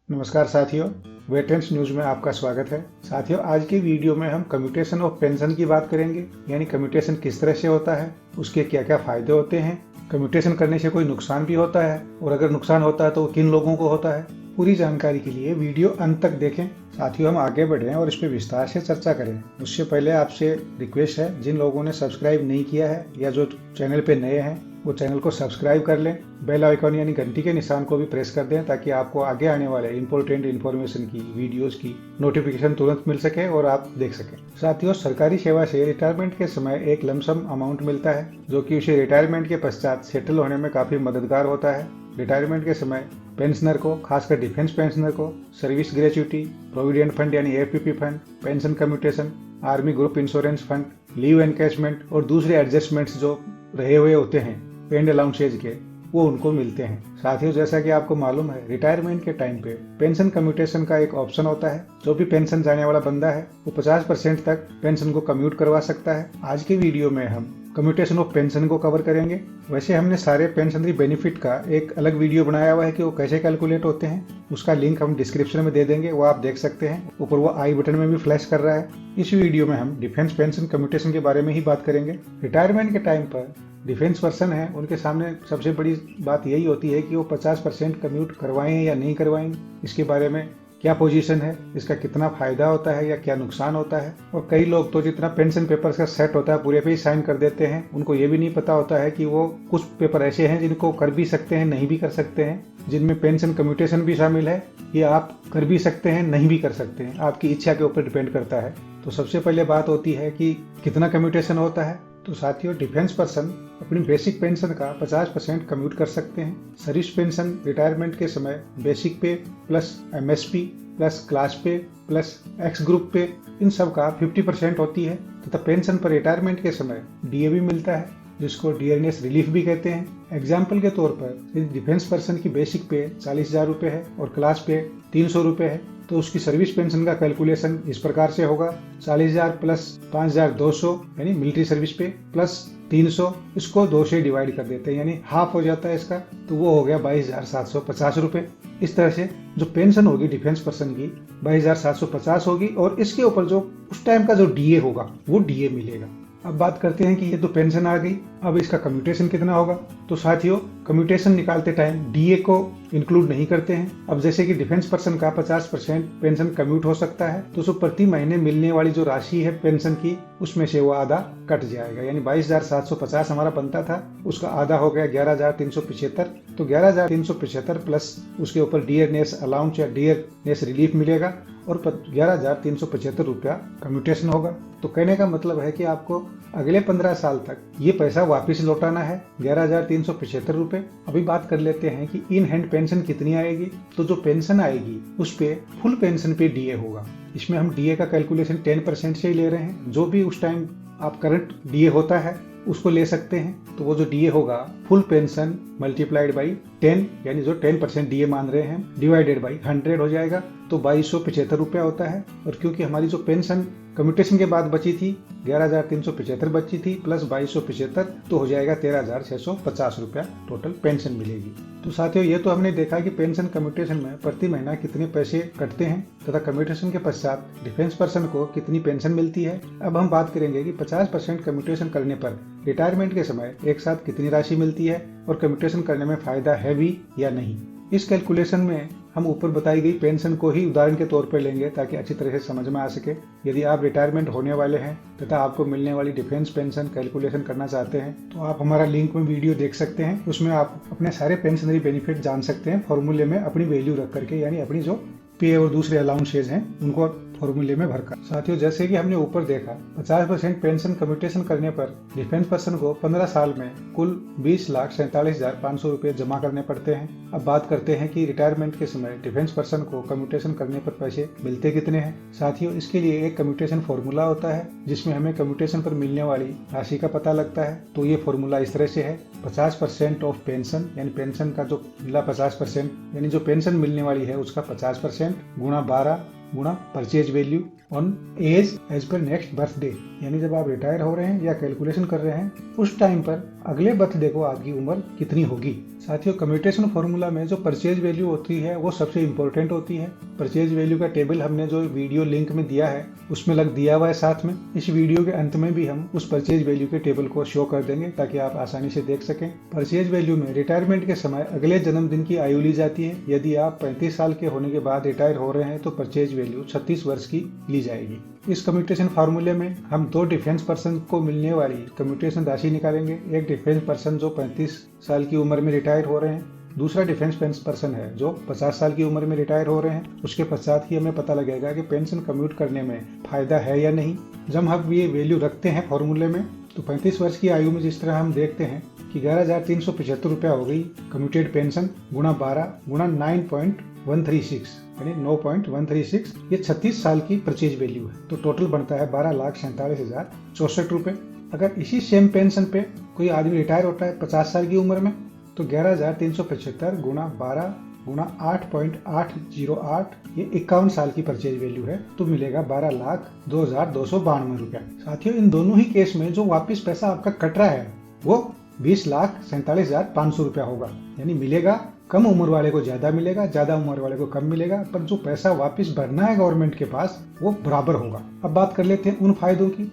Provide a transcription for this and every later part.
नमस्कार साथियों, वेटेरन्स न्यूज़ में आपका स्वागत है। साथियों, आज की वीडियो में हम कम्यूटेशन ऑफ पेंशन की बात करेंगे, यानी कम्यूटेशन किस तरह से होता है, उसके क्या क्या फायदे होते हैं, कम्यूटेशन करने से कोई नुकसान भी होता है और अगर नुकसान होता है तो किन लोगों को होता है। पूरी जानकारी के लिए वीडियो अंत तक देखें। साथियों, हम आगे बढ़ें और इस पर विस्तार से चर्चा करें। उससे पहले आपसे रिक्वेस्ट है, जिन लोगों ने सब्सक्राइब नहीं किया है या जो चैनल पे नए हैं वो चैनल को सब्सक्राइब कर लें। बेल आइकॉन यानी घंटी के निशान को भी प्रेस कर दें ताकि आपको आगे आने वाले इंपॉर्टेंट इन्फॉर्मेशन की वीडियोस की नोटिफिकेशन तुरंत मिल सके और आप देख सकें। साथियों, सरकारी सेवा से रिटायरमेंट के समय एक लमसम अमाउंट मिलता है जो कि उसे रिटायरमेंट के पश्चात सेटल होने में काफी मददगार होता है। रिटायरमेंट के समय पेंशनर को, खासकर डिफेंस पेंशनर को, सर्विस ग्रेच्युटी, प्रोविडेंट फंड यानी FPP fund, pension commutation, army group insurance fund, leave encashment और दूसरे एडजस्टमेंट्स जो रहे हुए होते हैं पेंड अलाउंसेज के, वो उनको मिलते हैं। साथियों, जैसा कि आपको मालूम है, रिटायरमेंट के टाइम पे पेंशन कम्यूटेशन का एक ऑप्शन होता है। जो भी पेंशन जाने वाला बंदा है वो 50% तक पेंशन को कम्यूट करवा सकता है। आज के वीडियो में हम कम्यूटेशन ऑफ पेंशन को कवर करेंगे। वैसे हमने सारे पेंशनरी बेनिफिट का एक अलग वीडियो बनाया हुआ है कि वो कैसे कैलकुलेट होते हैं। उसका लिंक हम डिस्क्रिप्शन में दे देंगे, वो आप देख सकते हैं। ऊपर वो आई बटन में भी फ्लैश कर रहा है। इस वीडियो में हम डिफेंस पेंशन कम्यूटेशन के बारे में ही बात करेंगे। रिटायरमेंट के टाइम पर डिफेंस पर्सन है, उनके सामने सबसे बड़ी बात यही होती है कि वो 50% कम्यूट करवाएं या नहीं करवाएं, इसके बारे में क्या पोजीशन है, इसका कितना फायदा होता है या क्या नुकसान होता है। और कई लोग तो जितना पेंशन पेपर्स का सेट होता है पूरे पे ही साइन कर देते हैं। उनको ये भी नहीं पता होता है कि वो कुछ पेपर ऐसे हैं जिनको कर भी सकते हैं, नहीं भी कर सकते हैं, जिनमें पेंशन कम्यूटेशन भी शामिल है। ये आप कर भी सकते हैं, नहीं भी कर सकते हैं, आपकी इच्छा के ऊपर डिपेंड करता है। तो सबसे पहले बात होती है कि कितना कम्यूटेशन होता है। तो साथियों, डिफेंस पर्सन अपनी बेसिक पेंशन का 50% कम्यूट कर सकते हैं। सर्विस पेंशन रिटायरमेंट के समय बेसिक पे प्लस एमएसपी प्लस क्लास पे प्लस एक्स ग्रुप पे, इन सब का 50% होती है। तथा पेंशन पर रिटायरमेंट के समय डीए भी मिलता है, जिसको डियरनेस रिलीफ भी कहते हैं। एग्जाम्पल के तौर पर डिफेंस पर्सन की बेसिक पे 40,000 रुपये है और क्लास पे 300 रुपये है, तो उसकी सर्विस पेंशन का कैलकुलेशन इस प्रकार से होगा: 40,000 प्लस 5,200 यानी मिलिट्री सर्विस पे प्लस 300, इसको 2 से डिवाइड कर देते हैं यानी हाफ हो जाता है इसका, तो वो हो गया 22,750 रुपये। इस तरह से जो पेंशन होगी डिफेंस पर्सन की 22,750 होगी और इसके ऊपर जो उस टाइम का जो डीए होगा वो डीए मिलेगा। अब बात करते हैं कि ये तो पेंशन आ गई, अब इसका कम्यूटेशन कितना होगा। तो साथियों, कम्यूटेशन निकालते टाइम डीए को इंक्लूड नहीं करते हैं। अब जैसे कि डिफेंस पर्सन का 50% पेंशन कम्यूट हो सकता है, तो उसको प्रति महीने मिलने वाली जो राशि है पेंशन की, उसमें से वो आधा कट जाएगा। यानी 22,750 हमारा बनता था, उसका आधा हो गया 11,375। तो 11,375 प्लस उसके ऊपर डियरनेस अलाउंस या डियरनेस रिलीफ मिलेगा और 11,375 रुपया कम्यूटेशन होगा। तो कहने का मतलब है कि आपको अगले 15 साल तक ये पैसा वापस लौटाना है, 11,375 रुपए। अभी बात कर लेते हैं कि इन हैंड पेंशन कितनी आएगी। तो जो पेंशन आएगी उस पे फुल पेंशन पे डीए होगा। इसमें हम डीए का कैलकुलेशन 10% से ही ले रहे हैं। जो भी उस टाइम आप करंट डीए होता है उसको ले सकते हैं। तो वो जो डीए होगा फुल पेंशन मल्टीप्लाइड बाई 10, यानी जो 10% डीए मान रहे हैं, डिवाइडेड बाई 100 हो जाएगा, तो 2275 रुपया होता है। और क्योंकि हमारी जो पेंशन कम्यूटेशन के बाद बची थी 11,375 बची थी प्लस 2275, तो हो जाएगा 13,650 रुपया टोटल पेंशन मिलेगी। तो साथियों, ये तो हमने देखा कि पेंशन कम्यूटेशन में प्रति महीना कितने पैसे कटते हैं तथा कम्यूटेशन के पश्चात डिफेंस पर्सन को कितनी पेंशन मिलती है। अब हम बात करेंगे कि 50% कम्यूटेशन करने पर रिटायरमेंट के समय एक साथ कितनी राशि मिलती है और कम्यूटेशन करने में फायदा है भी या नहीं। इस कैलकुलेशन में हम ऊपर बताई गई पेंशन को ही उदाहरण के तौर पर लेंगे ताकि अच्छी तरह से समझ में आ सके। यदि आप रिटायरमेंट होने वाले हैं तथा आपको मिलने वाली डिफेंस पेंशन कैलकुलेशन करना चाहते हैं तो आप हमारा लिंक में वीडियो देख सकते हैं। उसमें आप अपने सारे पेंशनरी बेनिफिट जान सकते हैं फॉर्मूले में अपनी वैल्यू रख करके, यानी अपनी जो पे और दूसरे अलाउंसेज हैं उनको फॉर्मूले में भरकर। साथियों, जैसे कि हमने ऊपर देखा, 50% पेंशन कम्यूटेशन करने पर डिफेंस पर्सन को 15 साल में कुल 20,47,500 रुपये जमा करने पड़ते हैं। अब बात करते हैं कि रिटायरमेंट के समय डिफेंस पर्सन को कम्यूटेशन करने पर पैसे मिलते कितने हैं। साथियों, इसके लिए एक कम्यूटेशन फॉर्मूला होता है जिसमें हमें कम्यूटेशन पर मिलने वाली राशि का पता लगता है। तो ये फॉर्मूला इस तरह से है: 50% ऑफ पेंशन, यानी पेंशन का जो मिला 50%, यानी जो पेंशन मिलने वाली है उसका 50% गुणा 12 गुणा purchase value on age as per next birthday. यानी जब आप रिटायर हो रहे हैं या कैलकुलेशन कर रहे हैं उस टाइम पर अगले बर्थडे को आपकी उम्र कितनी होगी। साथियों, कम्यूटेशन फार्मूला में जो परचेज वैल्यू होती है वो सबसे इंपॉर्टेंट होती है। परचेज वैल्यू का टेबल हमने जो वीडियो लिंक में दिया है उसमें दिया हुआ है साथ में। इस वीडियो के अंत में भी हम उस परचेज वैल्यू के टेबल को शो कर देंगे ताकि आप आसानी से देख सकें। परचेज वैल्यू में रिटायरमेंट के समय अगले जन्मदिन की आयु ली जाती है। यदि आप 35 साल के होने के बाद रिटायर हो रहे हैं तो परचेज वैल्यू 36 वर्ष की ली जाएगी। इस कम्यूटेशन फार्मूले में हम दो डिफेंस पर्सन को मिलने वाली कम्यूटेशन राशि निकालेंगे। एक डिफेंस पर्सन जो 35 साल की उम्र में रिटायर हो रहे हैं, दूसरा डिफेंस पर्सन है जो 50 साल की उम्र में रिटायर हो रहे हैं। उसके पश्चात ही हमें पता लगेगा कि पेंशन कम्यूट करने में फायदा है या नहीं। जब हम ये वैल्यू रखते हैं फॉर्मूले में तो 35 वर्ष की आयु में जिस तरह हम देखते हैं कि 11,375 रुपया हो गई कम्यूटेड पेंशन गुणा 12 गुणा 9.136 यानी 9.136, ये 36 साल की परचेज वैल्यू है। तो टोटल बनता है 12,47,064 रुपये। अगर इसी सेम पेंशन पे कोई आदमी रिटायर होता है 50 साल की उम्र में तो 11,375 गुणा 12 गुणा 8.808, ये 51 साल की परचेज वैल्यू है। तो मिलेगा 12,02,292 रुपया। साथियों, इन दोनों ही केस में जो वापिस पैसा आपका कट रहा है वो 20,47,500 रुपया होगा। यानी मिलेगा, कम उम्र वाले को ज्यादा मिलेगा, ज्यादा उम्र वाले को कम मिलेगा, पर जो पैसा वापस भरना है गवर्नमेंट के पास वो बराबर होगा। अब बात कर लेते हैं उन फायदों की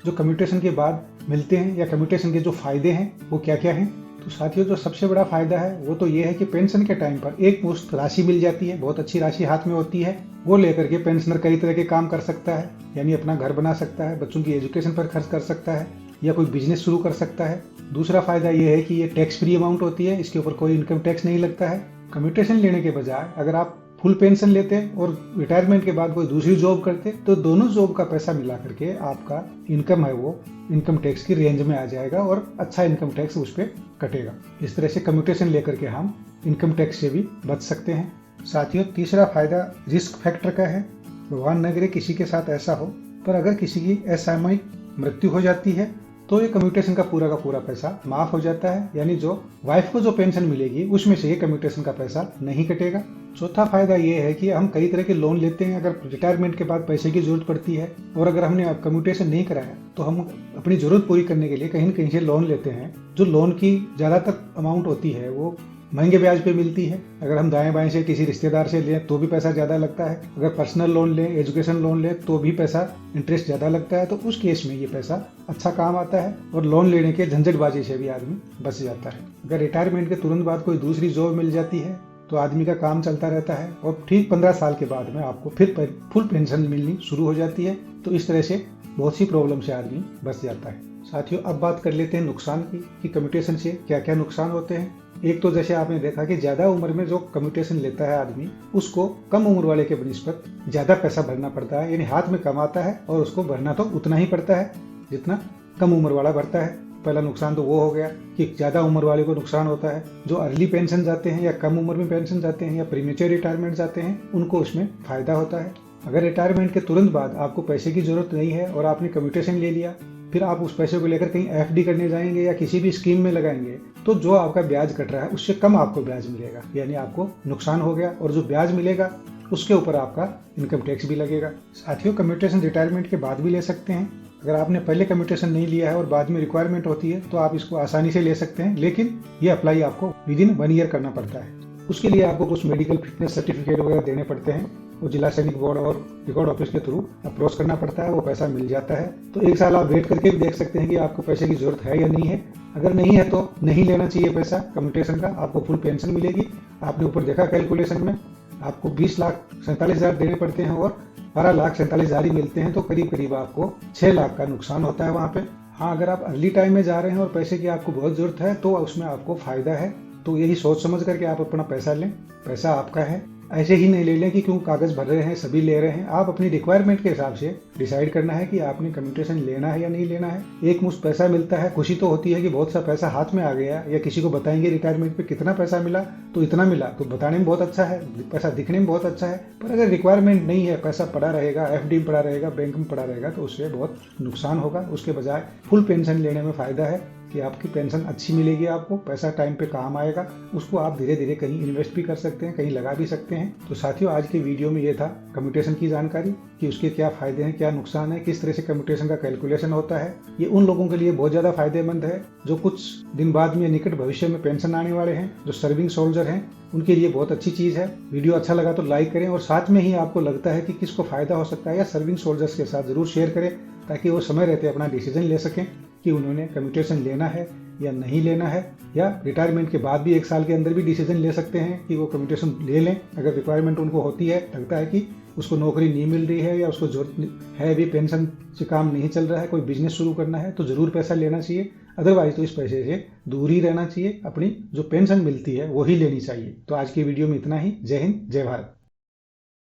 जो कम्यूटेशन के बाद मिलते हैं, या कम्यूटेशन के जो फायदे हैं वो क्या क्या हैं। तो साथियों, जो सबसे बड़ा फायदा है वो तो ये है कि पेंशन के टाइम पर एक मुश्त राशि मिल जाती है, बहुत अच्छी राशि हाथ में होती है। वो लेकर के पेंशनर कई तरह के काम कर सकता है, यानी अपना घर बना सकता है, बच्चों की एजुकेशन पर खर्च कर सकता है, या कोई बिजनेस शुरू कर सकता है। दूसरा फायदा ये है कि ये टैक्स फ्री अमाउंट होती है, इसके ऊपर कोई इनकम टैक्स नहीं लगता है। कम्यूटेशन लेने के बजाय अगर आप फुल पेंशन लेते और रिटायरमेंट के बाद कोई दूसरी जॉब करते तो दोनों जॉब का पैसा मिला करके आपका इनकम है वो इनकम टैक्स की रेंज में आ जाएगा और अच्छा इनकम टैक्स उस पर कटेगा। इस तरह से कम्यूटेशन लेकर के हम इनकम टैक्स से भी बच सकते हैं। साथियों, तीसरा फायदा रिस्क फैक्टर का है। भगवान न करे किसी के साथ ऐसा हो, पर अगर किसी की असामयिक मृत्यु हो जाती है तो ये कम्यूटेशन का पूरा पैसा माफ हो जाता है। यानी जो वाइफ को जो पेंशन मिलेगी उसमें से ये कम्यूटेशन का पैसा नहीं कटेगा। चौथा फायदा ये है कि हम कई तरह के लोन लेते हैं। अगर रिटायरमेंट के बाद पैसे की जरूरत पड़ती है और अगर हमने कम्यूटेशन नहीं कराया तो हम अपनी जरूरत पूरी करने के लिए कहीं न कहीं से लोन लेते हैं। जो लोन की ज्यादातर अमाउंट होती है वो महंगे ब्याज पे मिलती है। अगर हम दाएं बाएं से किसी रिश्तेदार से लें तो भी पैसा ज्यादा लगता है। अगर पर्सनल लोन लें, एजुकेशन लोन लें तो भी पैसा इंटरेस्ट ज्यादा लगता है। तो उस केस में ये पैसा अच्छा काम आता है और लोन लेने के झंझटबाजी से भी आदमी बच जाता है। अगर रिटायरमेंट के तुरंत बाद कोई दूसरी जॉब मिल जाती है तो आदमी का काम चलता रहता है और ठीक 15 साल के बाद में आपको फिर फुल पेंशन मिलनी शुरू हो जाती है। तो इस तरह से बहुत सी प्रॉब्लम से आदमी बच जाता है। साथियों, अब बात कर लेते हैं नुकसान की कि कम्यूटेशन से क्या क्या नुकसान होते हैं। एक तो जैसे आपने देखा कि ज्यादा उम्र में जो कम्यूटेशन लेता है आदमी उसको कम उम्र वाले के बनिस्बत ज्यादा पैसा भरना पड़ता है। यानी हाथ में कम आता है और उसको भरना तो उतना ही पड़ता है जितना कम उम्र वाला भरता है। पहला नुकसान तो वो हो गया कि ज्यादा उम्र वाले को नुकसान होता है। जो अर्ली पेंशन जाते हैं या कम उम्र में पेंशन जाते हैं या प्रीमेच्योर रिटायरमेंट जाते हैं उनको उसमें फायदा होता है। अगर रिटायरमेंट के तुरंत बाद आपको पैसे की जरूरत नहीं है और आपने कम्यूटेशन ले लिया, फिर आप उस पैसे को लेकर कहीं एफडी करने जाएंगे या किसी भी स्कीम में लगाएंगे तो जो आपका ब्याज कट रहा है उससे कम आपको ब्याज मिलेगा। यानी आपको नुकसान हो गया और जो ब्याज मिलेगा उसके ऊपर आपका इनकम टैक्स भी लगेगा। साथियों, कम्यूटेशन रिटायरमेंट के बाद भी ले सकते हैं। अगर आपने पहले कम्यूटेशन नहीं लिया है और बाद में रिक्वायरमेंट होती है तो आप इसको आसानी से ले सकते हैं, लेकिन ये अप्लाई आपको विद इन 1 ईयर करना पड़ता है। उसके लिए आपको कुछ मेडिकल फिटनेस सर्टिफिकेट वगैरह देने पड़ते हैं। वो जिला सैनिक बोर्ड और रिकॉर्ड ऑफिस के थ्रू अप्रोच करना पड़ता है, वो पैसा मिल जाता है। तो 1 साल आप वेट करके भी देख सकते हैं कि आपको पैसे की जरूरत है या नहीं है। अगर नहीं है तो नहीं लेना चाहिए पैसा कम्यूटेशन का, आपको फुल पेंशन मिलेगी। आपने ऊपर देखा कैलकुलेशन में आपको 20,47,000 देने पड़ते हैं और 12,47,000 ही मिलते हैं। तो करीब करीब आपको 6 लाख का नुकसान होता है वहाँ पे। हाँ, अगर आप अर्ली टाइम में जा रहे हैं और पैसे की आपको बहुत जरूरत है तो उसमें आपको फायदा है। तो यही सोच समझ करके आप अपना पैसा लें। पैसा आपका है, ऐसे ही नहीं ले लें कि क्यों कागज भर रहे हैं सभी ले रहे हैं। आप अपनी रिक्वायरमेंट के हिसाब से डिसाइड करना है कि आपने कम्यूटेशन लेना है या नहीं लेना है। एक मुश्त पैसा मिलता है, खुशी तो होती है कि बहुत सा पैसा हाथ में आ गया, या किसी को बताएंगे रिटायरमेंट पे कितना पैसा मिला तो इतना मिला, तो बताने में बहुत अच्छा है, पैसा दिखने में बहुत अच्छा है। पर अगर रिक्वायरमेंट नहीं है, पैसा पड़ा रहेगा, एफडी में पड़ा रहेगा, बैंक में पड़ा रहेगा, तो उससे बहुत नुकसान होगा। उसके बजाय फुल पेंशन लेने में फायदा है। कि आपकी पेंशन अच्छी मिलेगी, आपको पैसा टाइम पे काम आएगा, उसको आप धीरे धीरे कहीं इन्वेस्ट भी कर सकते हैं, कहीं लगा भी सकते हैं। तो साथियों, आज के वीडियो में ये था कम्यूटेशन की जानकारी कि उसके क्या फायदे हैं, क्या नुकसान है, किस तरह से कम्यूटेशन का कैलकुलेशन होता है। ये उन लोगों के लिए बहुत ज़्यादा फायदेमंद है जो कुछ दिन बाद में, निकट भविष्य में पेंशन आने वाले हैं, जो सर्विंग सोल्जर हैं, उनके लिए बहुत अच्छी चीज़ है। वीडियो अच्छा लगा तो लाइक करें, और साथ में ही आपको लगता है कि किसको फायदा हो सकता है या सर्विंग सोल्जर्स के साथ जरूर शेयर करें, ताकि वो समय रहते अपना डिसीजन ले सकें कि उन्होंने कम्यूटेशन लेना है या नहीं लेना है, या रिटायरमेंट के बाद भी 1 साल के अंदर भी डिसीजन ले सकते हैं कि वो कम्यूटेशन ले लें। अगर रिक्वायरमेंट उनको होती है, लगता है कि उसको नौकरी नहीं मिल रही है या उसको जरूरत है, भी पेंशन से काम नहीं चल रहा है, कोई बिजनेस शुरू करना है, तो जरूर पैसा लेना चाहिए। अदरवाइज तो इस पैसे से दूर ही रहना चाहिए, अपनी जो पेंशन मिलती है वही लेनी चाहिए। तो आज की वीडियो में इतना ही। जय हिंद, जय भारत।